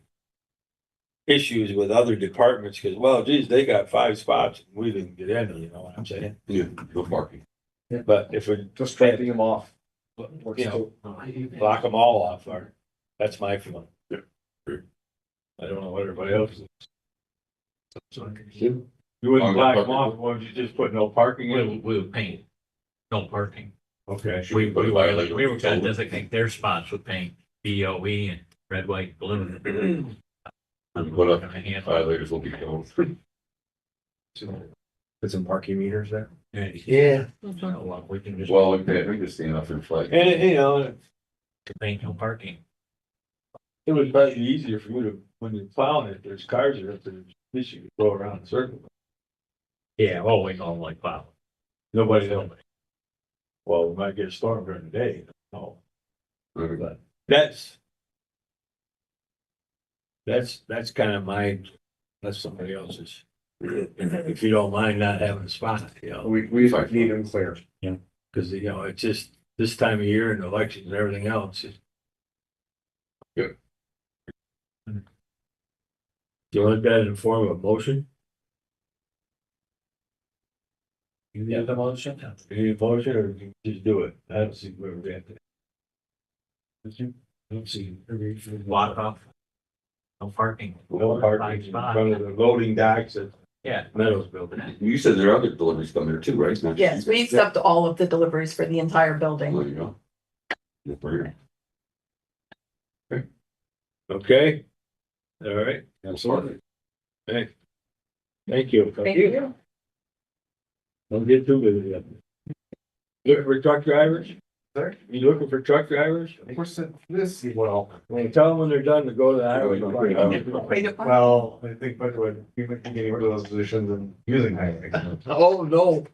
issues with other departments, cause well, geez, they got 5 spots and we didn't get any, you know what I'm saying? Yeah, no parking. But if we Just striping them off. you know, block them all off, that's my feeling. Yeah. I don't know what everybody else is. we You wouldn't On the block them parking. off, would you just put no parking in? would paint, no parking. Okay. We put a violator were gonna control. designate their spots with paint, BOE and red, white, blue. Put up Yeah, violators will be killed. Put some parking meters there. Yeah. we can just Well, okay, we just stand up and flag. And, you know, paint no parking. it would probably be easier for you to, when you're plowing it, there's cars there, at least you could go around the circle. Yeah, oh, we don't like plowing. Nobody knows. Well, we might get a storm during the day, no, but that's kind of that's somebody else's. If you don't mind not having a spot, We need them clear. cause it's just this time of year and elections and everything else. Good. Do you want that in form of a motion? You need the motion? You need a motion or you just do it? I don't see where we're at. I don't see. Block off. No parking. No parking in front of the loading docks at Yeah. Meadows Building. You said there are other deliveries coming there too, right? Not just- Yes, we accept all of the deliveries for the entire building. There you go. Good for you. Okay? All right, Absolutely. hey. Thank you. Thank you. Don't get too busy up. Looking for truck drivers? Sir? You looking for truck drivers? This, well, Tell them when they're done to go to the highway. well, I think Buck would, we might be getting rid of those positions and using highway. Oh, no.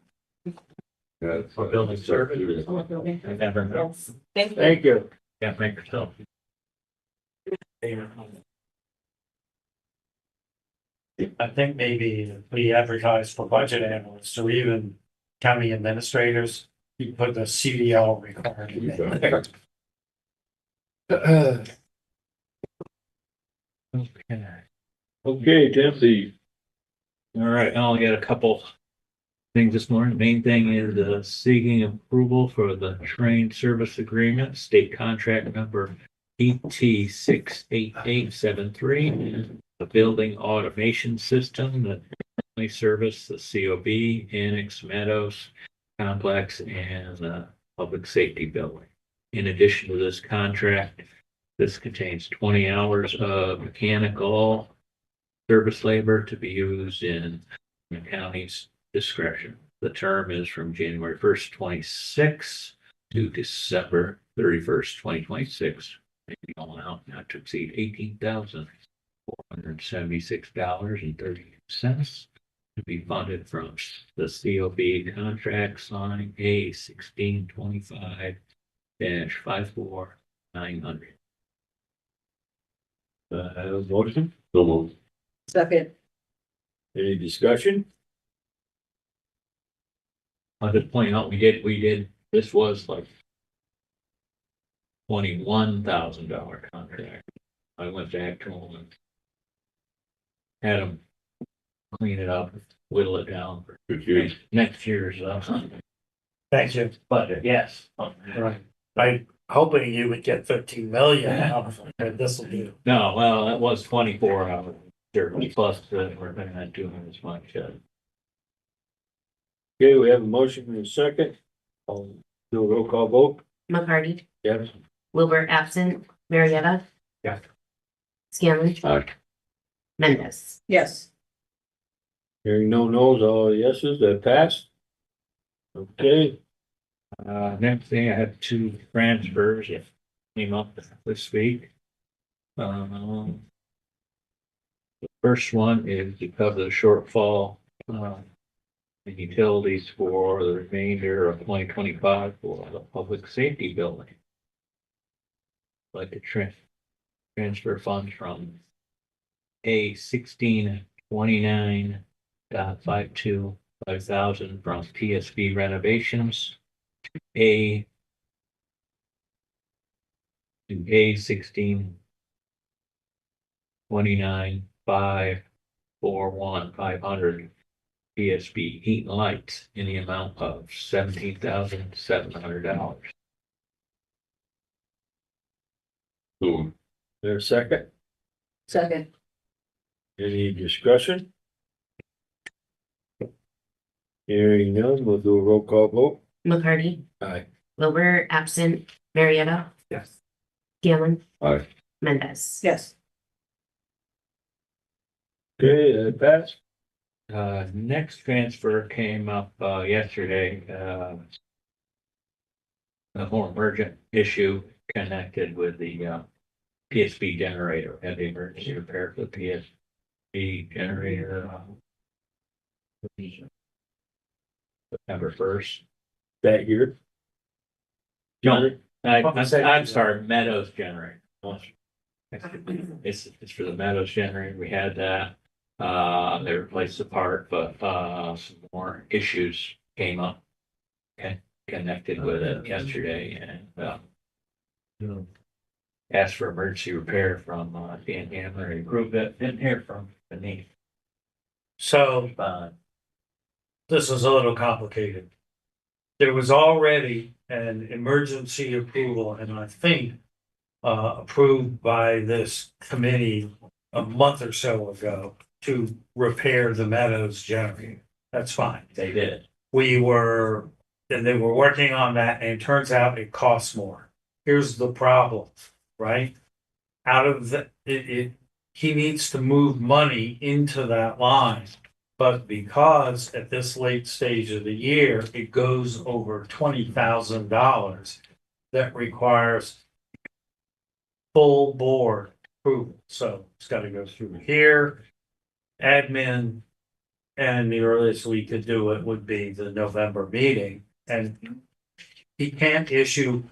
Yeah. For building service. I never know. Yes, thank you. Thank you. Can't make yourself. I think maybe if we advertise for budget analysts or even county administrators, you can put the CDL requirement. Okay. Okay, Tim. All right, I'll get a couple things this morning. Main thing is seeking approval for the train service agreement, state contract number ET 68873. The building automation system that currently service the COB, Annex Meadows Complex, and the Public Safety Building. In addition to this contract, this contains 20 hours of mechanical service labor to be used in the county's discretion. The term is from January 1st, 26 to December 31st, 2026. Maybe all out not to exceed $18,476.32 to be funded from the COB contract sign A1625-54900. Have a motion? So moved. Second. Any discussion? I'll just point out, we did, this was like $21,000 contract. I went back to them and had them clean it up, whittle it down for Good for you. next year's, Thank you. budget, yes. Right. I'm hoping you would get 15 million out of it, and this will do. No, well, that was 24 hours, certainly, plus we're not doing as much. Okay, we have a motion in a second. I'll do a roll call vote. McCarty, Yes. Wilbur absent, Marietta. Yes. Scanlon. Aye. Mendez. Yes. Hearing no nos, all yeses, that passed. Okay, Next thing, I had two transfers that came up this week. The first one is to cover the shortfall, in utilities for the remainder of 2025 for the public safety building. Like to transfer funds from A1629.525,000 from PSB renovations to A1629.541,500 PSB heat and lights in the amount of $17,700. So moved. there's a second. Second. Any discussion? Hearing none, we'll do a roll call vote. McCarty, Aye. Wilbur absent, Marietta. Yes. Scanlon. Aye. Mendez. Yes. Okay, that passed. Next transfer came up, yesterday, a more emergent issue connected with the, PSB generator, had the emergency repair for the PSB generator. September 1st. That year. No, I'm sorry, Meadows generator. It's for the Meadows generator. We had that. They replaced the part, but some more issues came up connected with it yesterday, and asked for emergency repair from Dan Hammer and approved it. Didn't hear from beneath. So this is a little complicated. There was already an emergency approval, and I think approved by this committee a month or so ago to repair the Meadows generator. That's fine. They did. We were, and they were working on that, and it turns out it costs more. Here's the problem, right? Out of he needs to move money into that line. But because at this late stage of the year, it goes over $20,000, that requires full board approval. So it's got to go through here, admin, and the earliest we could do it would be the November meeting. And he can't issue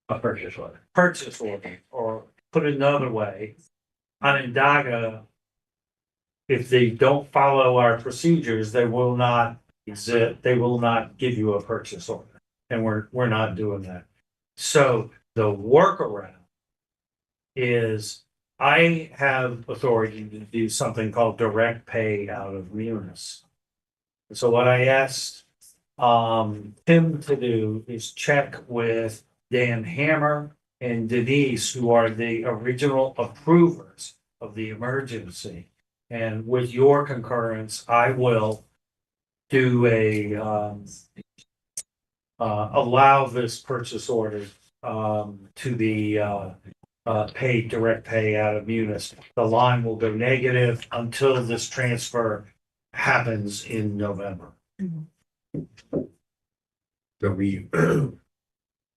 A purchase order. purchase order, or put it another way, Onondaga, if they don't follow our procedures, they will not give you a purchase order. And we're not doing that. So the workaround is I have authority to do something called direct pay out of Munis. So what I asked Tim to do is check with Dan Hammer and Denise, who are the original approvers of the emergency. And with your concurrence, I will do allow this purchase order to be paid, direct pay out of Munis. The line will go negative until this transfer happens in November. So we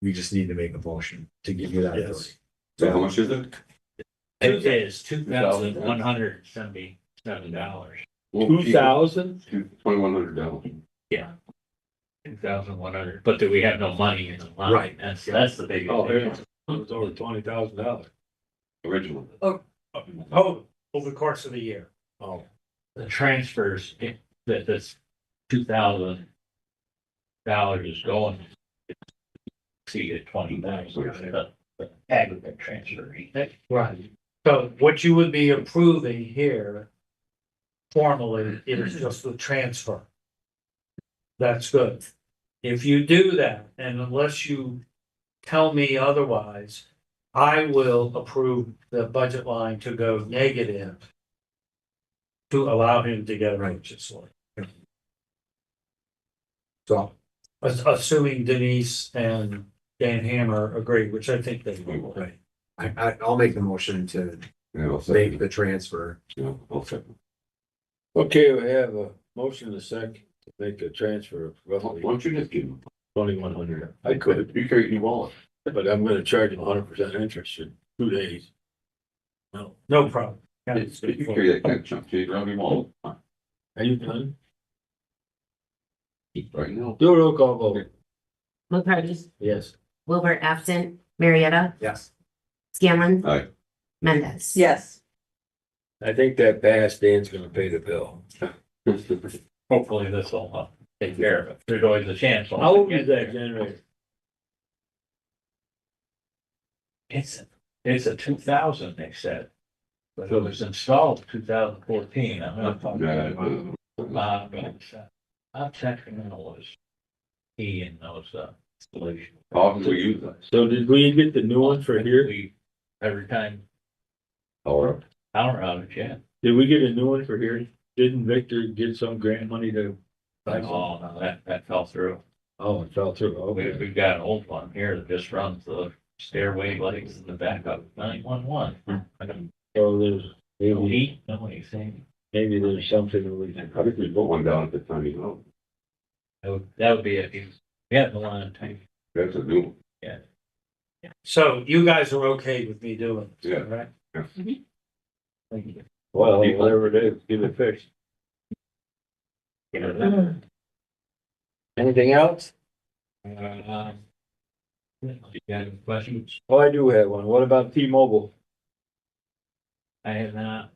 just need to make a motion to give you that Yes. authority. So how much is it? It is $2,177. 2,000? $2,100. Yeah. 2,100, but we have no money in the line. Right. That's the biggest Oh, thing. it was over $20,000. Original. Oh, over the course of the year. Oh, The transfers, that's $2,000 is going to exceed $20,000, the aggregate transfer. Right. So what you would be approving here formally is just the transfer. That's good. If you do that, and unless you tell me otherwise, I will approve the budget line to go negative to allow him to get a purchase order. So Assuming Denise and Dan Hammer agree, which I think they will. Right. I'll make the motion to Yeah, I'll make second. the transfer. Yeah, I'll second. okay, we have a motion and a second to make a transfer of Why roughly don't you just give them? 2,100. I could, You carry your wallet. but I'm gonna charge him 100% interest in 2 days. No, No problem. Yeah, You carry that kind of chunk change around your wallet. are you done? Right now. Do a roll call vote. McCarty, Yes. Wilbur absent, Marietta, Yes. Scanlon. Aye. Mendez. Yes. I think that pass, Dan's gonna pay the bill. Hopefully this will take care of it. There's always a chance. How old is that generator? It's a 2000, they said. But it was installed in 2014. I'm not talking about Bob, I'm checking on those key in those installations. How often do we use that? So did we get the new one for here? Every time Or power outage, yeah. Did we get a new one for here? Didn't Victor get some grant money to buy Oh, some? no, that fell through. Oh, it fell through. Okay. We've got an old one here that just runs the stairway lights in the backup 911. So there's, No maybe, heat, no anything. maybe there's something that we I can. think we put one down at the time, you know. That would be it. We have a lot of time. That's a new one. So you guys are okay with me doing it, Yeah. right? Yeah. Thank you. Well, whatever it is, get it fixed. Anything else? You got any questions? Oh, I do have one. What about T-Mobile? I have not.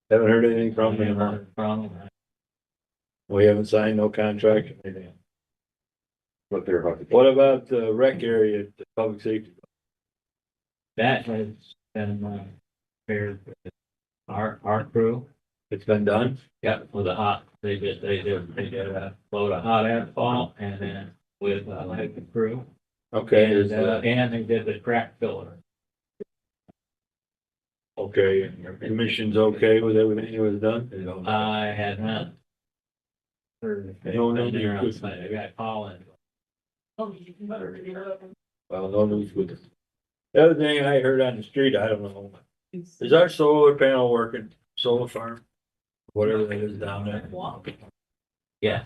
Haven't heard anything from them. From. We haven't signed no contract or anything. But they're about to. What about the rec area at the public safety? That has been, paired with our crew. It's been done? Yeah, with a hot, they did a load of hot asphalt and then with, like the crew. Okay. And they did the crack filler. Okay, and your commission's okay with everything that was done? You know? I had not. Heard if they've No, been there on good. site. I got Colin. Well, no news with it. The other thing I heard on the street, I don't know, is our solar panel working, solar farm? Whatever that is down there. Yeah,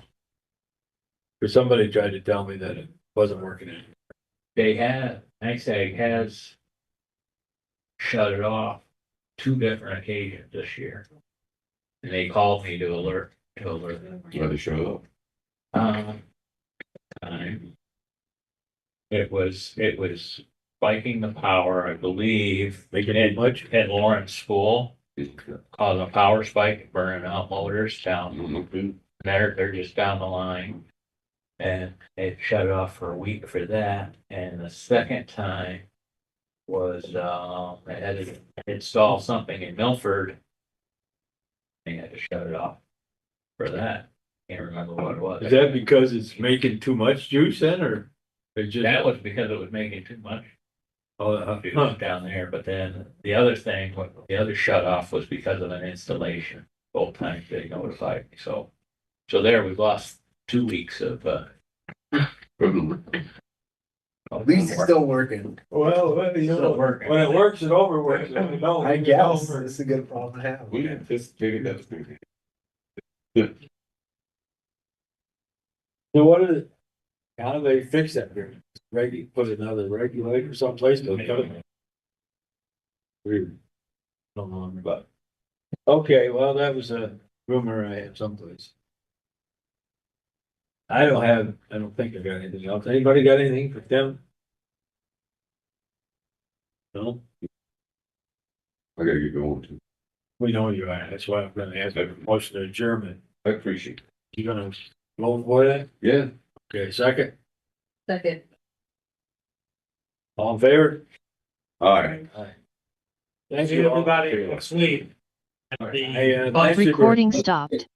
Cause somebody tried to tell me that it wasn't working. they had, NICEAG has shut it off 2 different occasions this year. And they called me to alert them. Why they show up? Time. It was spiking the power, I believe, Making it much? at Lawrence School, causing a power spike, burning out motors down. They're just down the line. And it shut it off for a week for that. And the second time was, they had to install something in Milford. They had to shut it off for that. Can't remember what it was. Is that because it's making too much juice then, or? It just, That was because it was making too much juice down there, but then the other thing, the other shut off was because of an installation. Both times they notified me, so there, we've lost 2 weeks of, At least it's still working. Well, you Still know, working. when it works, it overworks. When it don't, I it guess don't. it's a good problem to have. We anticipated that was gonna be. So what is it? How do they fix that here? Put another regulator someplace to cut it? Weird. Don't know, but, okay, well, that was a rumor I had someplace. I don't think I got anything else. Anybody got anything for Tim? No, I gotta get going too. we know you are. That's why I'm gonna ask for a motion to adjournment. I appreciate it. You gonna vote for that? Yeah. Okay, second. Second. All in favor? All right. Thank See you, everybody everybody. next week. Hey, Recording stopped.